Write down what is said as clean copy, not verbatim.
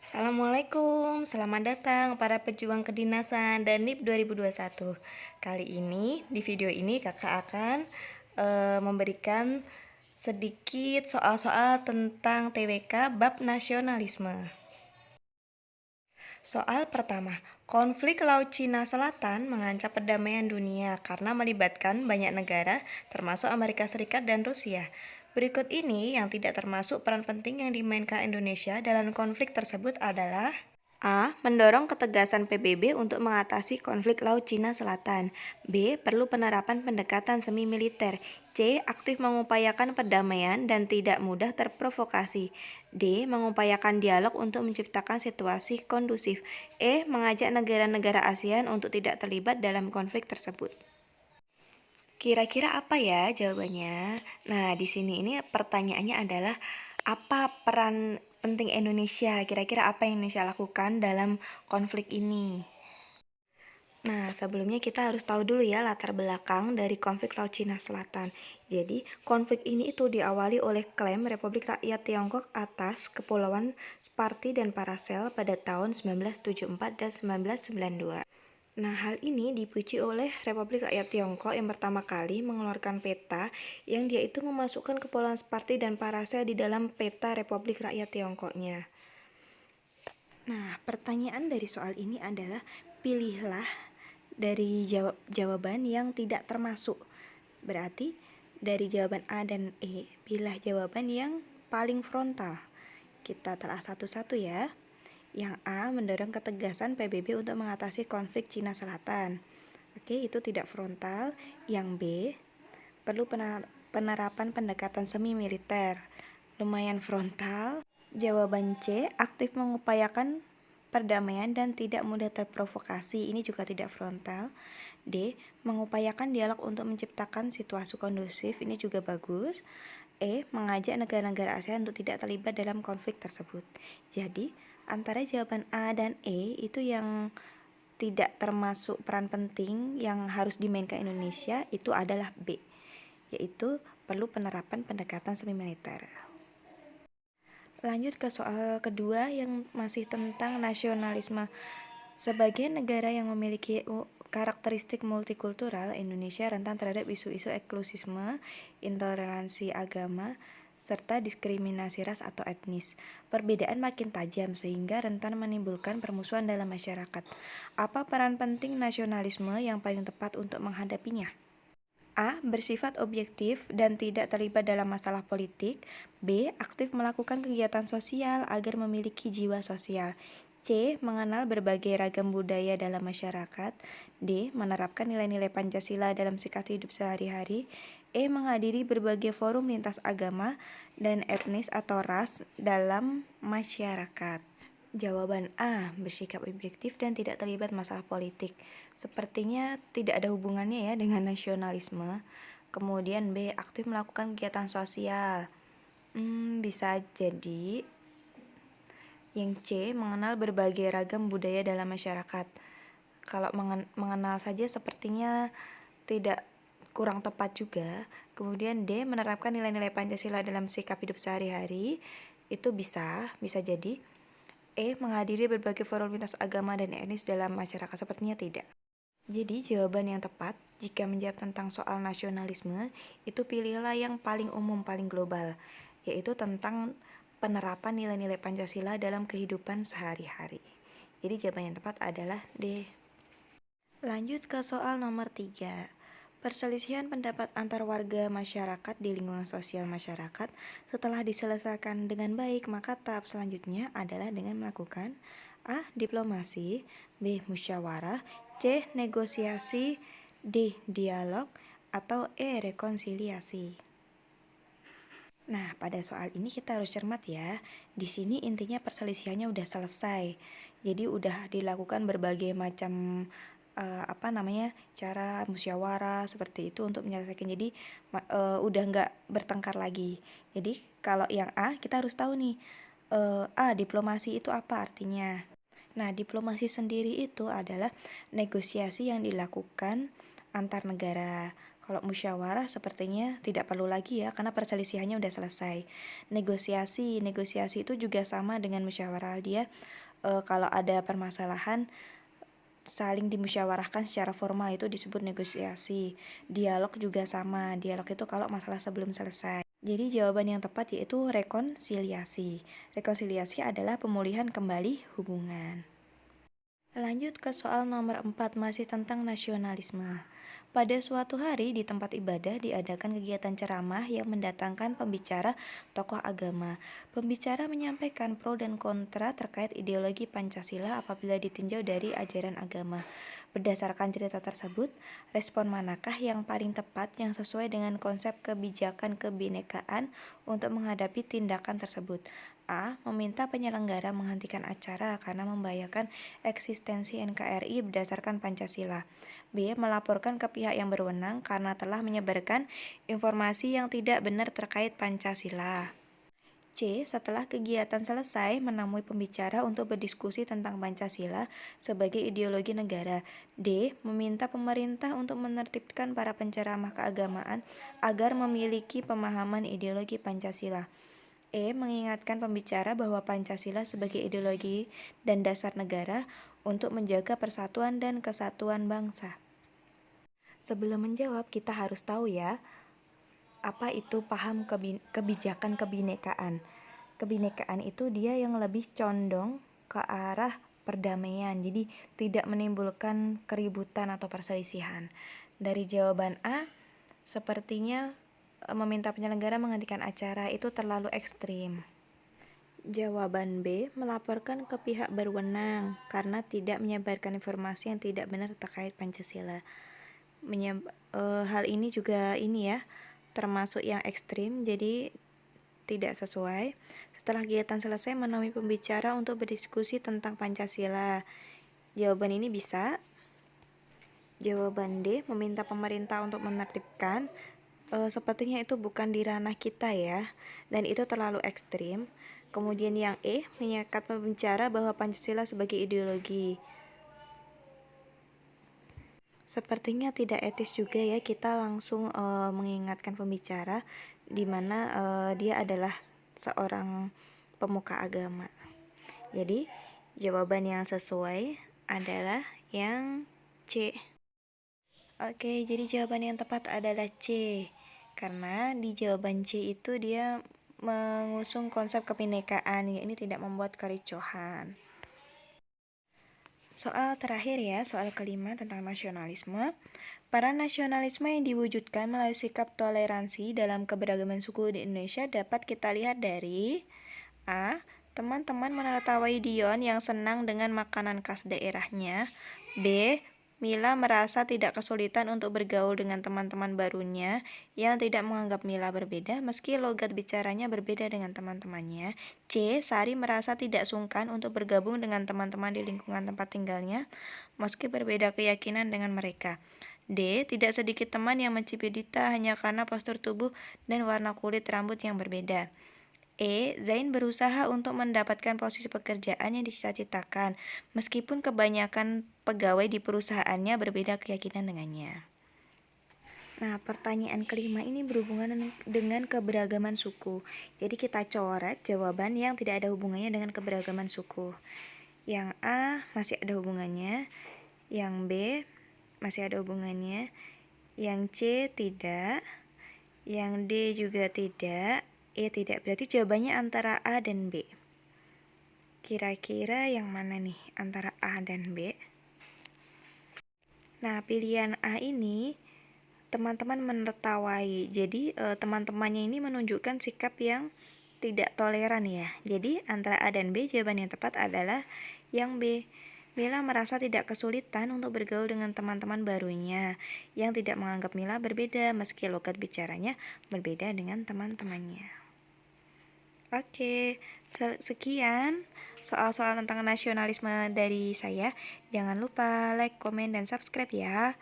Assalamualaikum, selamat datang para pejuang kedinasan Danip 2021. Kali ini, di video ini kakak akan memberikan sedikit soal-soal tentang TWK bab nasionalisme. Soal pertama, konflik Laut Cina Selatan mengancam perdamaian dunia karena melibatkan banyak negara, termasuk Amerika Serikat dan Rusia. Berikut ini yang tidak termasuk peran penting yang dimainkan Indonesia dalam konflik tersebut adalah: A. Mendorong ketegasan PBB untuk mengatasi konflik Laut Cina Selatan. B. Perlu penerapan pendekatan semi-militer. C. Aktif mengupayakan perdamaian dan tidak mudah terprovokasi. D. Mengupayakan dialog untuk menciptakan situasi kondusif. E. Mengajak negara-negara ASEAN untuk tidak terlibat dalam konflik tersebut. Kira-kira apa ya jawabannya? Nah, di sini ini pertanyaannya adalah apa peran penting Indonesia? Kira-kira apa yang Indonesia lakukan dalam konflik ini? Nah, sebelumnya kita harus tahu dulu ya latar belakang dari konflik Laut Cina Selatan. Jadi, konflik ini itu diawali oleh klaim Republik Rakyat Tiongkok atas Kepulauan Sparti dan Paracel pada tahun 1974 dan 1992. Nah, hal ini dipicu oleh Republik Rakyat Tiongkok yang pertama kali mengeluarkan peta yang dia itu memasukkan Kepulauan Sparti dan Paracel di dalam peta Republik Rakyat Tiongkoknya. Nah, pertanyaan dari soal ini adalah pilihlah dari jawaban yang tidak termasuk. Berarti dari jawaban A dan E, pilih jawaban yang paling frontal. Kita telah satu-satu ya. Yang A, mendorong ketegasan PBB untuk mengatasi konflik Cina Selatan. Oke, itu tidak frontal. Yang B, perlu penerapan pendekatan semi-militer. Lumayan frontal. Jawaban C, aktif mengupayakan perdamaian dan tidak mudah terprovokasi. Ini juga tidak frontal. D, mengupayakan dialog untuk menciptakan situasi kondusif. Ini juga bagus. E, mengajak negara-negara ASEAN untuk tidak terlibat dalam konflik tersebut. Jadi, antara jawaban A dan E itu yang tidak termasuk peran penting yang harus dimainkan Indonesia itu adalah B, yaitu perlu penerapan pendekatan semi-militer. Lanjut ke soal kedua yang masih tentang nasionalisme. Sebagai negara yang memiliki karakteristik multikultural, Indonesia rentan terhadap isu-isu eksklusisme, intoleransi agama, serta diskriminasi ras atau etnis. Perbedaan makin tajam sehingga rentan menimbulkan permusuhan dalam masyarakat. Apa peran penting nasionalisme yang paling tepat untuk menghadapinya? A. Bersifat objektif dan tidak terlibat dalam masalah politik. B. Aktif melakukan kegiatan sosial agar memiliki jiwa sosial. C. Mengenal berbagai ragam budaya dalam masyarakat. D. Menerapkan nilai-nilai Pancasila dalam sikap hidup sehari-hari. E. Menghadiri berbagai forum lintas agama dan etnis atau ras dalam masyarakat. Jawaban A, bersikap objektif dan tidak terlibat masalah politik. Sepertinya tidak ada hubungannya ya dengan nasionalisme. Kemudian B, aktif melakukan kegiatan sosial. Bisa jadi. Yang C, mengenal berbagai ragam budaya dalam masyarakat. Kalau mengenal saja sepertinya tidak, kurang tepat juga. Kemudian D, menerapkan nilai-nilai Pancasila dalam sikap hidup sehari-hari. Itu bisa jadi. E, menghadiri berbagai forum lintas agama dan etnis dalam masyarakat. Sepertinya tidak. Jadi jawaban yang tepat jika menjawab tentang soal nasionalisme itu pilihlah yang paling umum, paling global, yaitu tentang penerapan nilai-nilai Pancasila dalam kehidupan sehari-hari. Jadi jawaban yang tepat adalah D. Lanjut ke soal nomor 3. Perselisihan pendapat antar warga masyarakat di lingkungan sosial masyarakat setelah diselesaikan dengan baik, maka tahap selanjutnya adalah dengan melakukan A. Diplomasi, B. Musyawarah, C. Negosiasi, D. Dialog, atau E. Rekonsiliasi. Nah, pada soal ini kita harus cermat ya. Di sini intinya perselisihannya udah selesai. Jadi udah dilakukan berbagai macam cara musyawarah seperti itu untuk menyelesaikan. Jadi udah nggak bertengkar lagi. Jadi kalau yang A kita harus tahu nih, A, diplomasi itu apa artinya. Nah, diplomasi sendiri itu adalah negosiasi yang dilakukan antar negara. Kalau musyawarah sepertinya tidak perlu lagi ya, karena perselisihannya udah selesai. Negosiasi itu juga sama dengan musyawarah. Dia kalau ada permasalahan saling dimusyawarahkan secara formal itu disebut negosiasi. Dialog juga sama. Dialog itu kalau masalah sebelum selesai. Jadi jawaban yang tepat yaitu rekonsiliasi. Rekonsiliasi adalah pemulihan kembali hubungan. Lanjut ke soal nomor 4, masih tentang nasionalisme. Pada suatu hari di tempat ibadah diadakan kegiatan ceramah yang mendatangkan pembicara tokoh agama. Pembicara menyampaikan pro dan kontra terkait ideologi Pancasila apabila ditinjau dari ajaran agama. Berdasarkan cerita tersebut, respon manakah yang paling tepat yang sesuai dengan konsep kebijakan kebinekaan untuk menghadapi tindakan tersebut? A. Meminta penyelenggara menghentikan acara karena membahayakan eksistensi NKRI berdasarkan Pancasila. B. Melaporkan ke pihak yang berwenang karena telah menyebarkan informasi yang tidak benar terkait Pancasila. C. Setelah kegiatan selesai, menemui pembicara untuk berdiskusi tentang Pancasila sebagai ideologi negara. D. Meminta pemerintah untuk menertibkan para penceramah keagamaan agar memiliki pemahaman ideologi Pancasila. E. Mengingatkan pembicara bahwa Pancasila sebagai ideologi dan dasar negara untuk menjaga persatuan dan kesatuan bangsa. Sebelum menjawab, kita harus tahu ya, apa itu paham kebijakan kebinekaan. Kebinekaan itu dia yang lebih condong ke arah perdamaian, jadi tidak menimbulkan keributan atau perselisihan. Dari jawaban A, sepertinya meminta penyelenggara menghentikan acara itu terlalu ekstrim. Jawaban B, melaporkan ke pihak berwenang karena tidak menyebarkan informasi yang tidak benar terkait Pancasila. Hal ini juga termasuk yang ekstrim, jadi tidak sesuai. Setelah kegiatan selesai, menemui pembicara untuk berdiskusi tentang Pancasila. Jawaban ini bisa. Jawaban D, meminta pemerintah untuk menertibkan. Sepertinya itu bukan di ranah kita ya, dan itu terlalu ekstrim. Kemudian yang E, menyekat pembicara bahwa Pancasila sebagai ideologi. Sepertinya tidak etis juga ya kita langsung mengingatkan pembicara di mana dia adalah seorang pemuka agama. Jadi jawaban yang sesuai adalah yang C. Oke, jadi jawaban yang tepat adalah C. Karena di jawaban C itu dia mengusung konsep kebinekaan, ya ini tidak membuat kericuhan. Soal terakhir ya, soal kelima tentang nasionalisme. Para nasionalisme yang diwujudkan melalui sikap toleransi dalam keberagaman suku di Indonesia dapat kita lihat dari A. Teman-teman menertawai Dion yang senang dengan makanan khas daerahnya. B. Mila merasa tidak kesulitan untuk bergaul dengan teman-teman barunya yang tidak menganggap Mila berbeda meski logat bicaranya berbeda dengan teman-temannya. C. Sari merasa tidak sungkan untuk bergabung dengan teman-teman di lingkungan tempat tinggalnya meski berbeda keyakinan dengan mereka. D. Tidak sedikit teman yang mencibir Dita hanya karena postur tubuh dan warna kulit rambut yang berbeda. E. Zain berusaha untuk mendapatkan posisi pekerjaan yang dicita-citakan, meskipun kebanyakan pegawai di perusahaannya berbeda keyakinan dengannya. Nah, pertanyaan kelima ini berhubungan dengan keberagaman suku. Jadi kita coret jawaban yang tidak ada hubungannya dengan keberagaman suku. Yang A masih ada hubungannya, yang B masih ada hubungannya, yang C tidak, yang D juga tidak, E tidak. Berarti jawabannya antara A dan B. Kira-kira yang mana nih antara A dan B? Nah, pilihan A ini teman-teman menertawai. Jadi teman-temannya ini menunjukkan sikap yang tidak toleran ya. Jadi antara A dan B, jawaban yang tepat adalah yang B. Mila merasa tidak kesulitan untuk bergaul dengan teman-teman barunya yang tidak menganggap Mila berbeda meski logat bicaranya berbeda dengan teman-temannya. Oke, sekian soal-soal tentang nasionalisme dari saya. Jangan lupa like, komen, dan subscribe ya.